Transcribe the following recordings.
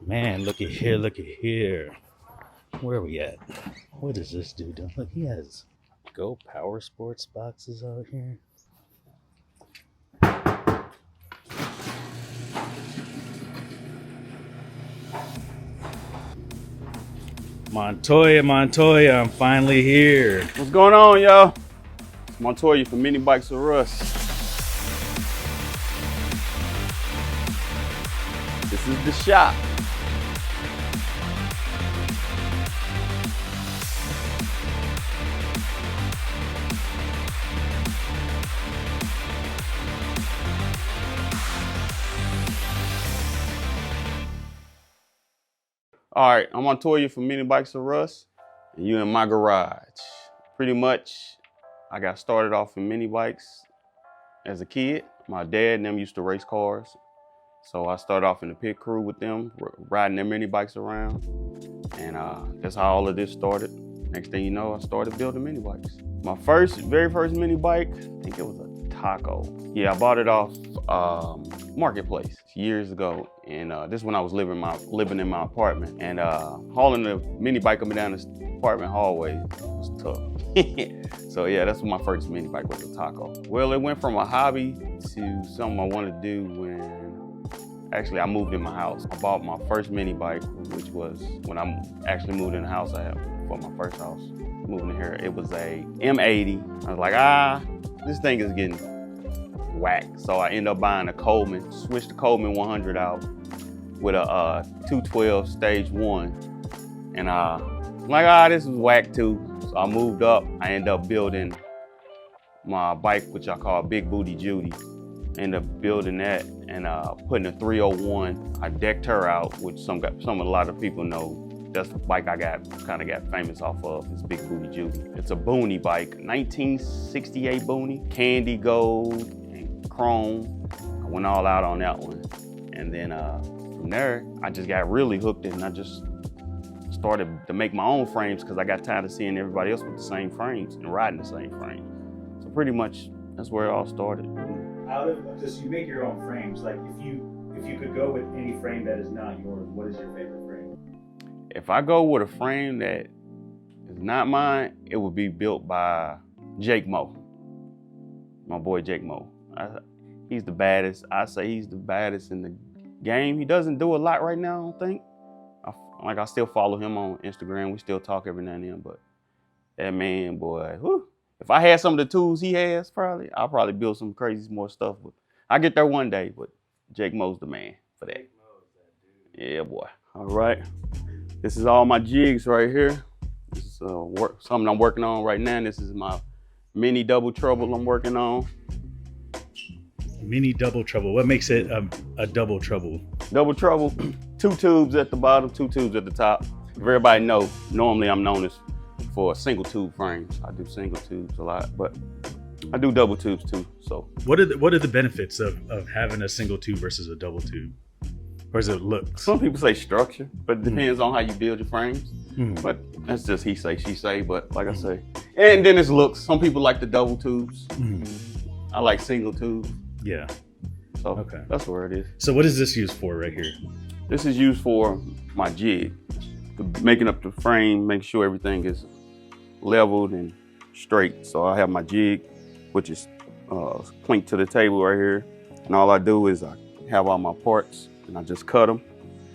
Man, look at here, look at here. Where are we at? What is this dude doing? Look, he has Go Power Sports boxes out here. Montoya, I'm finally here. What's going on, y'all? It's Montoya from MiniBikes with Russ. This is the shop. All right, I'm Montoya from MiniBikes with Russ, and you in my garage. Pretty much, I got started off in mini bikes as a kid. My dad and them used to race cars. So I started off in the pit crew with them, riding their mini bikes around. And that's how all of this started. Next thing you know, I started building mini bikes. My very first mini bike, I think it was a Taco. Yeah, I bought it off Marketplace years ago. And this is when I was living in my apartment. And hauling the mini bike up and down this apartment hallway was tough. So yeah, that's when my first mini bike was a Taco. Well, it went from a hobby to something I wanted to do when actually I moved in my house. I bought my first mini bike, which was when I actually moved in the house I had for my first house. Moving in here, it was a M80. I was like, this thing is getting whack. So I ended up buying a Coleman, switched the Coleman 100 out with a 212 stage 1. And I'm like, this is whack too. So I moved up. I ended up building my bike, which I call Big Booty Judy. Ended up building that and putting a 301. I decked her out, which a lot of people know. That's the bike I kind of got famous off of. It's Big Booty Judy. It's a Booney bike, 1968 Booney, candy gold and chrome. I went all out on that one, and then from there I just got really hooked, and I just started to make my own frames because I got tired of seeing everybody else with the same frames and riding the same frame. So pretty much that's where it all started. Just you make your own frames. Like if you could go with any frame that is not yours, what is your favorite frame? If I go with a frame that is not mine, it would be built by Jake Mo. My boy Jake Mo. He's the baddest. I say he's the baddest in the game. He doesn't do a lot right now, I don't think. I still follow him on Instagram. We still talk every now and then, but that man, boy, whew. If I had some of the tools he has, I'll probably build some crazy more stuff. But I'll get there one day, but Jake Mo's the man for that. Yeah, boy. All right. This is all my jigs right here. This is something I'm working on right now. This is my mini double trouble I'm working on. Mini double trouble. What makes it a double trouble? Double trouble, 2 tubes at the bottom, 2 tubes at the top. If everybody know, normally I'm known as for single tube frames. I do single tubes a lot, but I do double tubes too. So what are the benefits of having a single tube versus a double tube? Or does it look? Some people say structure, but it depends on how you build your frames. But that's just he say, she say. But like I say, and then it's looks. Some people like the double tubes. I like single tubes. Yeah. So okay, that's where it is. So what is this used for right here? This is used for my jig, making up the frame, making sure everything is leveled and straight. So I have my jig, which is clinked to the table right here. And all I do is I have all my parts and I just cut them.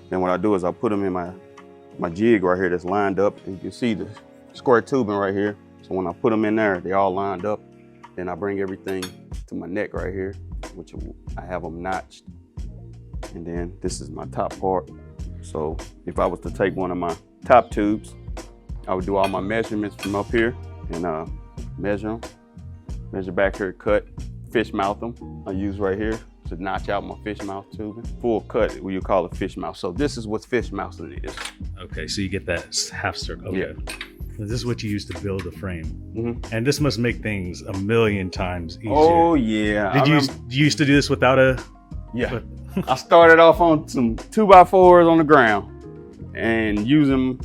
Then what I do is I put them in my jig right here that's lined up. And you can see the square tubing right here. So when I put them in there, they all lined up. Then I bring everything to my neck right here, which I have them notched. And then this is my top part. So if I was to take one of my top tubes, I would do all my measurements from up here and measure them. Measure back here, cut, fish mouth them. I use right here to notch out my fish mouth tubing. Full cut, what you call a fish mouth. So this is what fish mouthing is. Okay, so you get that half circle. Okay. Yeah. This is what you use to build a frame. And this must make things a million times easier. Oh yeah. Did you used to do this without a? Yeah. I started off on some 2x4s on the ground and using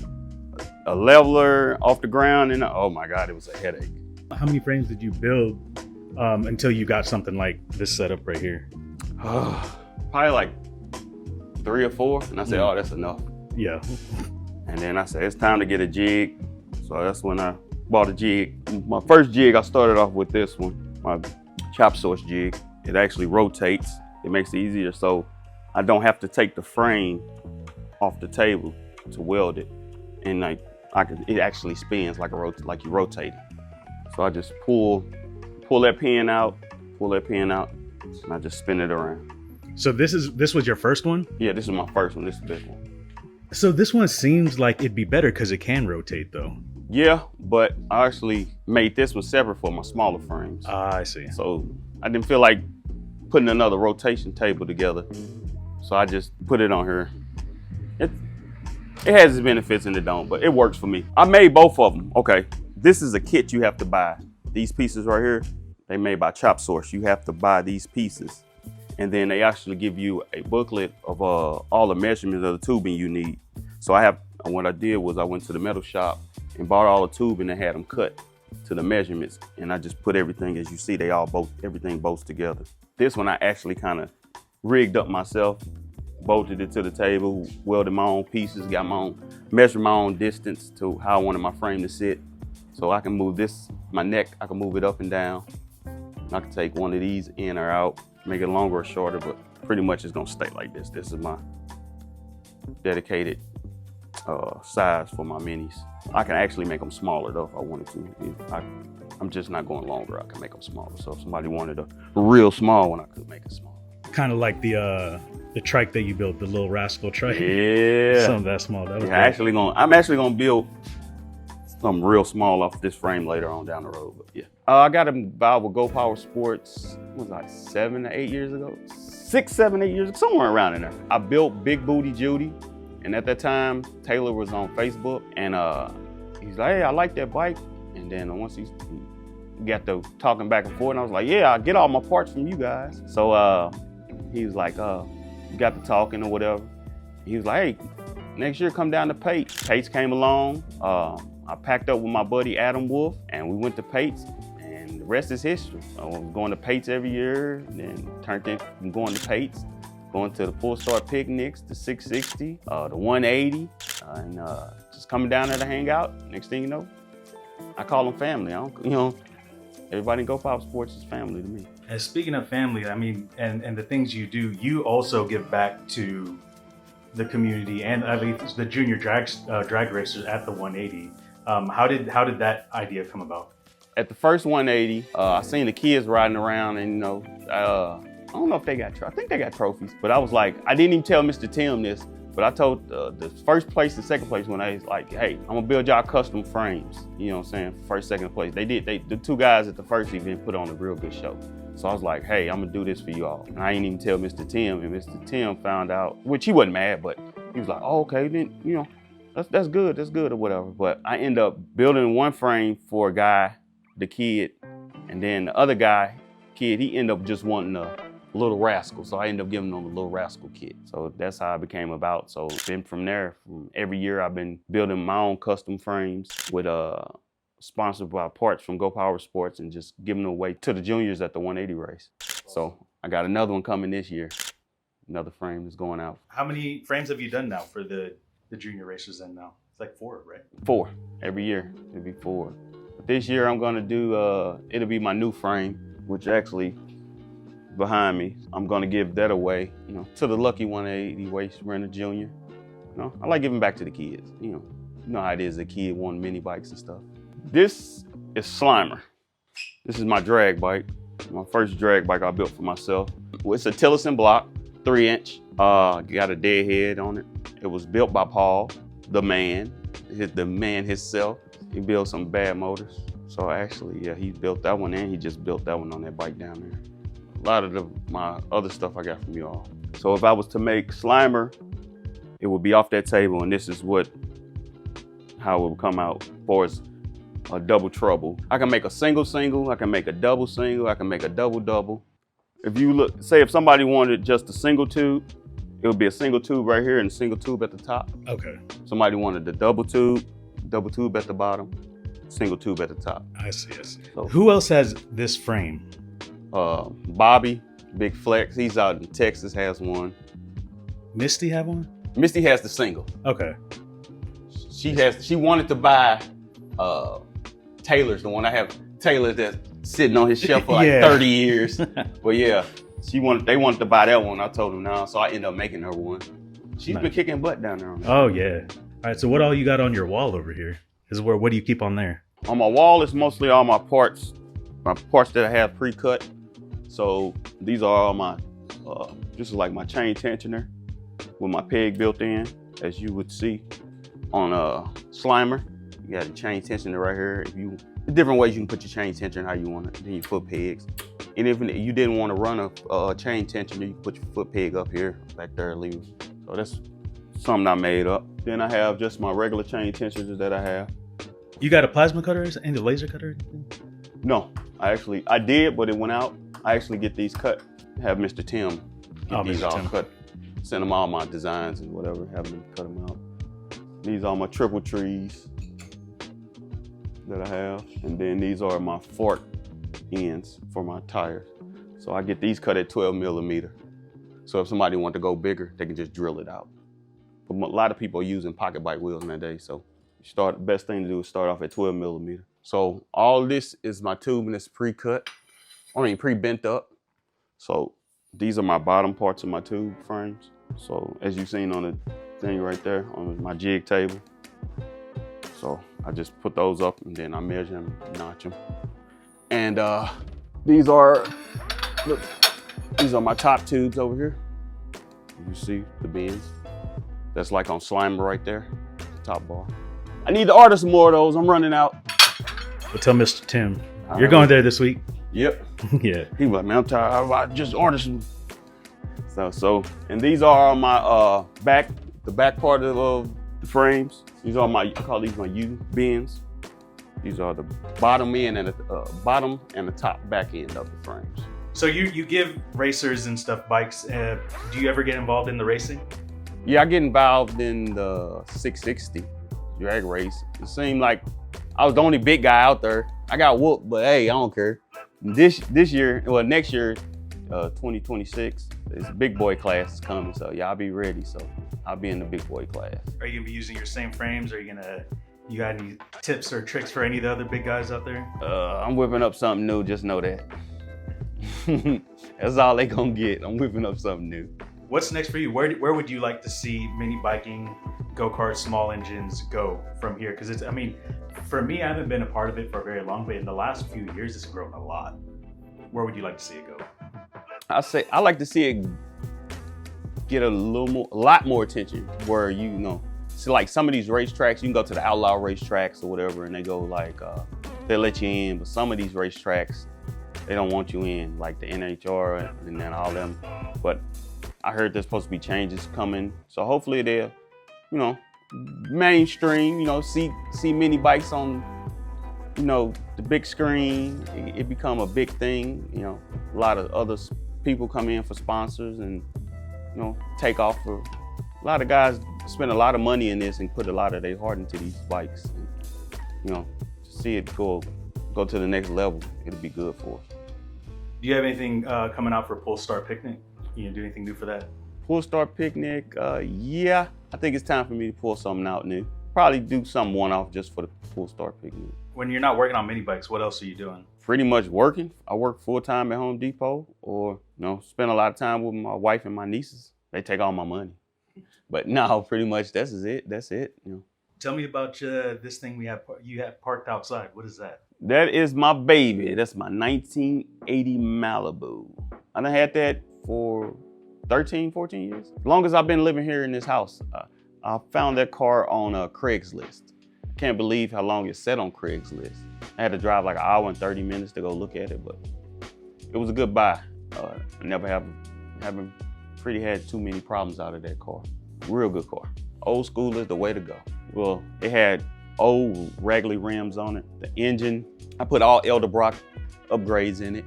a leveler off the ground, and oh my God, it was a headache. How many frames did you build until you got something like this setup right here? Probably like 3 or 4, and I said, oh, that's enough. Yeah. And then I said, it's time to get a jig. So that's when I bought a jig. My first jig, I started off with this one, my chop source jig. It actually rotates. It makes it easier so I don't have to take the frame off the table to weld it. And it actually spins like you rotate it. So I just pull that pin out, and I just spin it around. So this was your first one? Yeah, this is my first one. This is the big one. So this one seems like it'd be better because it can rotate though. Yeah, but I actually made this one separate for my smaller frames. Ah, I see. So I didn't feel like putting another rotation table together. So I just put it on here. It has its benefits and it don't, but it works for me. I made both of them. Okay, this is a kit you have to buy. These pieces right here, they made by Chop Source. You have to buy these pieces. And then they actually give you a booklet of all the measurements of the tubing you need. So what I did was I went to the metal shop and bought all the tubing and had them cut to the measurements. And I just put everything, as you see, everything bolts together. This one I actually kind of rigged up myself, bolted it to the table, welded my own pieces, measured my own distance to how I wanted my frame to sit. So I can move my neck, I can move it up and down. I can take one of these in or out, make it longer or shorter, but pretty much it's gonna stay like this. This is my dedicated size for my minis. I can actually make them smaller though if I wanted to. I'm just not going longer, I can make them smaller. So if somebody wanted a real small one, I could make it small. Kind of like the trike that you built, the little rascal trike. Yeah. Something that small. That was I'm actually gonna build something real small off this frame later on down the road, but yeah. I got involved with Go Power Sports, what was I, 7 or 8 years ago? 6, 7, 8 years ago, somewhere around in there. I built Big Booty Judy, and at that time, Taylor was on Facebook, and he's like, hey, I like that bike. And then once he got to talking back and forth, and I was like, yeah, I get all my parts from you guys. So he was like, we got to talking or whatever. He was like, hey, next year come down to Pates. Pates came along. I packed up with my buddy Adam Wolf, and we went to Pates. And the rest is history. I was going to Pates every year, and then turned in from going to Pates, going to the Full Start picnics, the 660, the 180, and just coming down there to hang out. Next thing you know, I call them family. Everybody in Go Power Sports is family to me. And speaking of family, I mean, and the things you do, you also give back to the community and at least the junior drag racers at the 180. How did that idea come about? At the first 180, I seen the kids riding around, and I don't know if they got, I think they got trophies, but I was like, I didn't even tell Mr. Tim this, but I told the first place and second place when I was like, hey, I'm gonna build y'all custom frames. You know what I'm saying? First, second place. The 2 guys at the first event put on a real good show. So I was like, hey, I'm gonna do this for you all. And I didn't even tell Mr. Tim, and Mr. Tim found out, which he wasn't mad, but he was like, oh, okay, then, that's good or whatever. But I end up building one frame for a guy, the kid, and then the other guy, kid, he ended up just wanting a Little Rascal. So I ended up giving him a Little Rascal kit. So that's how I became about. So then from there, every year I've been building my own custom frames with sponsored by parts from Go Power Sports and just giving them away to the juniors at the 180 race. So I got another one coming this year. Another frame is going out. How many frames have you done now for the junior racers then now? It's like 4, right? 4. Every year, it'll be 4. But this year I'm gonna do, it'll be my new frame, which actually behind me. I'm gonna give that away, to the lucky 180 race runner junior. I like giving back to the kids. You know how it is, the kid wanting mini bikes and stuff. This is Slimer. This is my drag bike. My first drag bike I built for myself. It's a Tillotson block, 3-inch. Got a dead head on it. It was built by Paul, the man himself. He built some bad motors. So actually, yeah, he built that one and he just built that one on that bike down there. A lot of my other stuff I got from you all. So if I was to make Slimer, it would be off that table, and this is how it would come out as a double trouble. I can make a single, I can make a double single, I can make a double. If you look, say if somebody wanted just a single tube, it would be a single tube right here and a single tube at the top. Okay. Somebody wanted the double tube at the bottom, single tube at the top. I see. So, who else has this frame? Bobby, Big Flex, he's out in Texas, has one. Misty have one? Misty has the single. Okay. She wanted to buy Taylor's, the one I have. Taylor's that's sitting on his shelf for like 30 years. But yeah, they wanted to buy that one. I told them no, so I ended up making her one. She's been kicking butt down there on that. Oh yeah. All right, so what all you got on your wall over here? What do you keep on there? On my wall is mostly all my parts that I have pre-cut. So these are all my, this is like my chain tensioner with my peg built in, as you would see on a Slimer. You got a chain tensioner right here. Different ways you can put your chain tensioner how you want it, then your foot pegs. And if you didn't want to run a chain tensioner, you can put your foot peg up here, back there, leave it. So that's something I made up. Then I have just my regular chain tensioners that I have. You got a plasma cutter and a laser cutter? No, I did, but it went out. I actually get these cut, have Mr. Tim get these all cut, send them all my designs and whatever, have them cut them out. These are my triple trees that I have. And then these are my fork ends for my tires. So I get these cut at 12 millimeter. So if somebody want to go bigger, they can just drill it out. But a lot of people are using pocket bike wheels nowadays. So best thing to do is start off at 12 millimeter. So all this is my tube and it's pre-cut. Pre-bent up. So these are my bottom parts of my tube frames. So as you've seen on the thing right there on my jig table. So I just put those up and then I measure them, notch them. And these are my top tubes over here. You see the bends. That's like on Slimer right there, the top bar. I need to order some more of those. I'm running out. Well, tell Mr. Tim, you're going there this week. Yep. Yeah. He was like, man, I'm tired. I just ordered some. And these are my the back part of the frames. These are I call these my U bends. These are the bottom end and the top back end of the frames. So you give racers and stuff bikes. Do you ever get involved in the racing? Yeah, I get involved in the 660 drag race. It seemed like I was the only big guy out there. I got whooped, but hey, I don't care. Next year, 2026, this big boy class is coming, so y'all be ready. So I'll be in the big boy class. Are you gonna be using your same frames? You got any tips or tricks for any of the other big guys out there? I'm whipping up something new, just know that. That's all they gonna get. I'm whipping up something new. What's next for you? Where would you like to see mini biking, go-karts, small engines go from here? Because for me, I haven't been a part of it for very long, but in the last few years, it's grown a lot. Where would you like to see it go? I like to see it get a lot more attention. Where see like some of these racetracks, you can go to the outlaw racetracks or whatever, and they go like they let you in. But some of these racetracks, they don't want you in, like the NHR and then all them. But I heard there's supposed to be changes coming, so hopefully they'll, mainstream. See mini bikes on, the big screen. It become a big thing. A lot of other people come in for sponsors and take off for. A lot of guys spend a lot of money in this and put a lot of their heart into these bikes. And, to see it go to the next level, it'll be good for us. Do you have anything coming out for Pull Star Picnic? You do anything new for that? Pull Star Picnic, yeah. I think it's time for me to pull something out new. Probably do something one-off just for the Pull Star Picnic. When you're not working on mini bikes, what else are you doing? Pretty much working. I work full-time at Home Depot or, spend a lot of time with my wife and my nieces. They take all my money. But no, pretty much that's it. Tell me about this thing you have parked outside. What is that? That is my baby. That's my 1980 Malibu. I done had that for 13, 14 years. As long as I've been living here in this house. I found that car on Craigslist. I can't believe how long it sat on Craigslist. I had to drive like an hour and 30 minutes to go look at it, but it was a good buy. I never haven't pretty had too many problems out of that car. Real good car. Old school is the way to go. Well, it had old raggedy rims on it. The engine, I put all Edelbrock upgrades in it.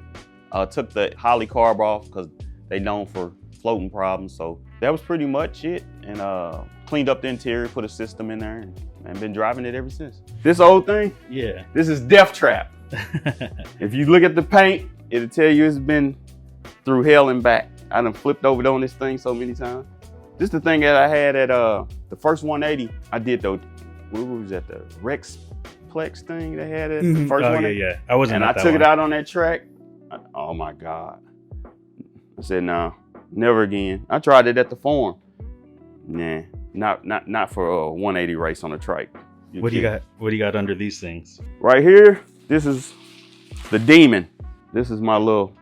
Took the Holley carb off because they known for floating problems. So that was pretty much it. And cleaned up the interior, put a system in there, and been driving it ever since. This old thing, yeah, this is Death Trap. If you look at the paint, it'll tell you it's been through hell and back. I done flipped over on this thing so many times. This is the thing that I had at the first 180. I did the, what was that, the Rex Plex thing they had at the first one? Yeah. I wasn't. And I took it out on that track. Oh my God. I said, no, never again. I tried it at the Forum. Nah, not for a 180 race on a trike. What do you got? What do you got under these things? Right here, this is the Demon. This is my little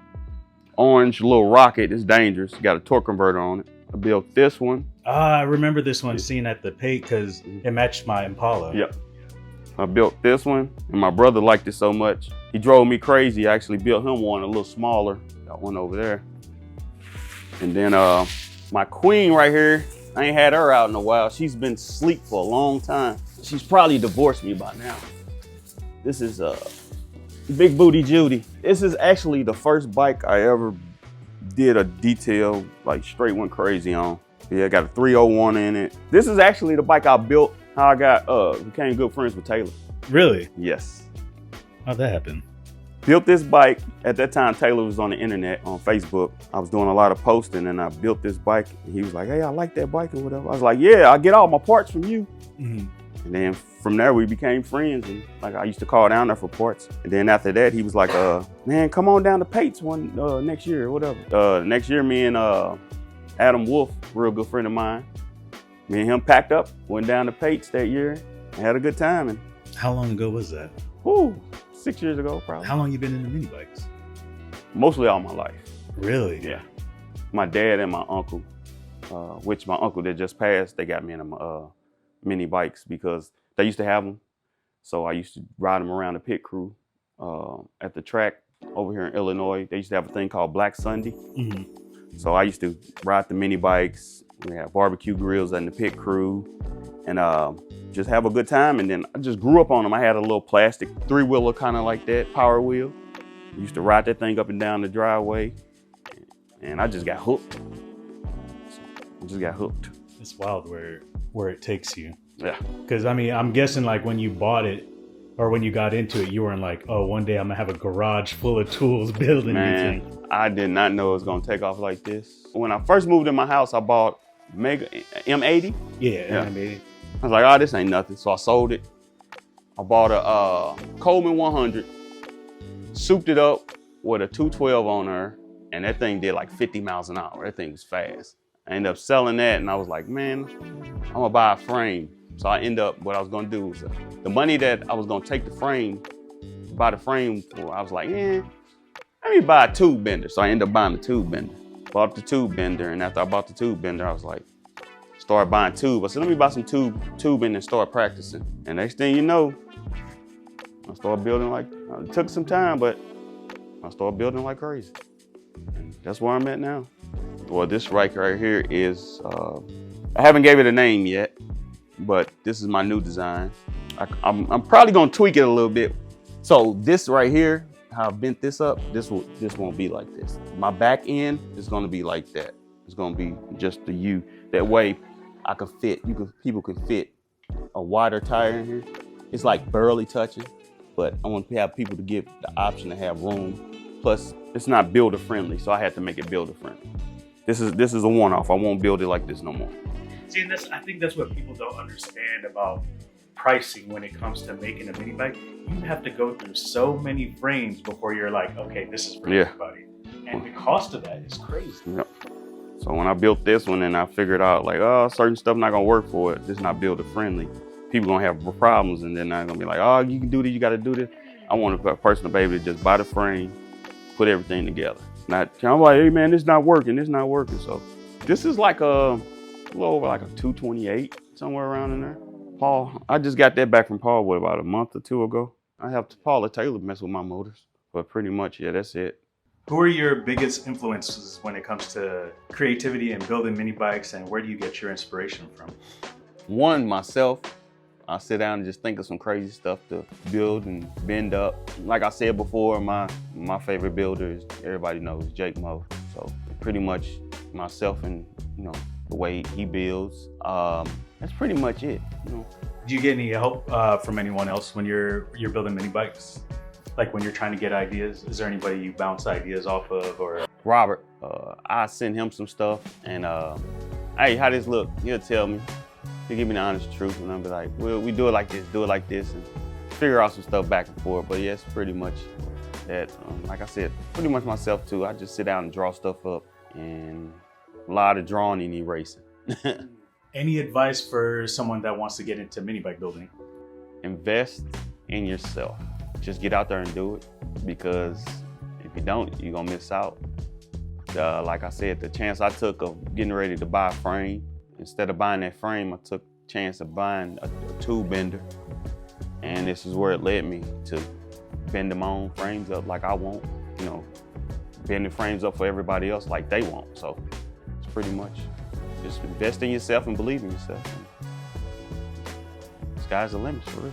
orange little rocket. It's dangerous. Got a torque converter on it. I built this one. I remember this one seen at the pay because it matched my Impala. Yep. I built this one, and my brother liked it so much. He drove me crazy. I actually built him one a little smaller. Got one over there. And then my queen right here, I ain't had her out in a while. She's been asleep for a long time. She's probably divorced me by now. This is Big Booty Judy. This is actually the first bike I ever did a detail, like straight went crazy on. Yeah, got a 301 in it. This is actually the bike I built, how I became good friends with Taylor. Really? Yes. How'd that happen? Built this bike. At that time, Taylor was on the internet, on Facebook. I was doing a lot of posting and I built this bike. And he was like, hey, I like that bike or whatever. I was like, yeah, I get all my parts from you. Mm-hmm. And then from there, we became friends. And like I used to call down there for parts. And then after that, he was like, man, come on down to Pates next year or whatever. Next year, me and Adam Wolf, real good friend of mine, me and him packed up, went down to Pates that year, and had a good time. And how long ago was that? 6 years ago, probably. How long you been into mini bikes? Mostly all my life. Really? Yeah. My dad and my uncle, which my uncle that just passed, they got me into mini bikes because they used to have them. So I used to ride them around the pit crew at the track over here in Illinois. They used to have a thing called Black Sunday. Mm-hmm. So I used to ride the mini bikes. We had barbecue grills and the pit crew and just have a good time. And then I just grew up on them. I had a little plastic 3-wheeler kind of like that, power wheel. I used to ride that thing up and down the driveway and I just got hooked. It's wild where it takes you. Yeah. Because I mean, I'm guessing like when you bought it or when you got into it, you weren't like, oh, one day I'm gonna have a garage full of tools building anything. I did not know it was gonna take off like this. When I first moved in my house, I bought Mega M80. Yeah. M80. I was like, oh, this ain't nothing. So I sold it. I bought a Coleman 100, souped it up with a 212 on her, and that thing did like 50 miles an hour. That thing was fast. I ended up selling that, and I was like, man, I'm gonna buy a frame. So I ended up, what I was gonna do was, the money that I was gonna take the frame, buy the frame for, I was like, let me buy a tube bender. So I ended up buying the tube bender. Bought the tube bender, and after I bought the tube bender, I was like, started buying tube. I said, let me buy some tubing and start practicing. And next thing you know, I started building like, it took some time, but I started building like crazy. And that's where I'm at now. Well, this right here is, I haven't gave it a name yet, but this is my new design. I'm probably gonna tweak it a little bit. So this right here, how I bent this up, this won't be like this. My back end is gonna be like that. It's gonna be just the U. That way I can fit, people can fit a wider tire in here. It's like barely touching, but I want to have people to give the option to have room. Plus, it's not builder friendly, so I had to make it builder friendly. This is a one-off. I won't build it like this no more. See, and I think that's what people don't understand about pricing when it comes to making a mini bike. You have to go through so many frames before you're like, okay, this is for everybody. And the cost of that is crazy. Yep. So when I built this one and I figured out like, oh, certain stuff not gonna work for it. This is not builder friendly. People gonna have problems and they're not gonna be like, oh, you can do this, you gotta do this. I want a person to be able to just buy the frame, put everything together. I'm like, hey man, this not working. So this is like a little over like a 228, somewhere around in there. Paul, I just got that back from Paul, about a month or two ago. I have Paula Taylor mess with my motors, but pretty much, yeah, that's it. Who are your biggest influences when it comes to creativity and building mini bikes, and where do you get your inspiration from? One, myself. I sit down and just think of some crazy stuff to build and bend up. Like I said before, my favorite builder is, everybody knows, Jake Mo. So pretty much myself and the way he builds. That's pretty much it. Do you get any help from anyone else when you're building mini bikes? Like when you're trying to get ideas, is there anybody you bounce ideas off of, or? Robert, I send him some stuff, and hey, how this look? He'll tell me. He'll give me the honest truth, and I'll be like, well, we do it like this, and figure out some stuff back and forth. But yeah, it's pretty much that. Like I said, pretty much myself too. I just sit down and draw stuff up, and a lot of drawing and erasing. Any advice for someone that wants to get into mini bike building? Invest in yourself. Just get out there and do it, because if you don't, you're gonna miss out. Like I said, the chance I took of getting ready to buy a frame, instead of buying that frame, I took a chance of buying a tube bender. And this is where it led me to bending my own frames up like I want, you know, bending frames up for everybody else like they want. So it's pretty much just invest in yourself and believe in yourself. Sky's the limit, for real.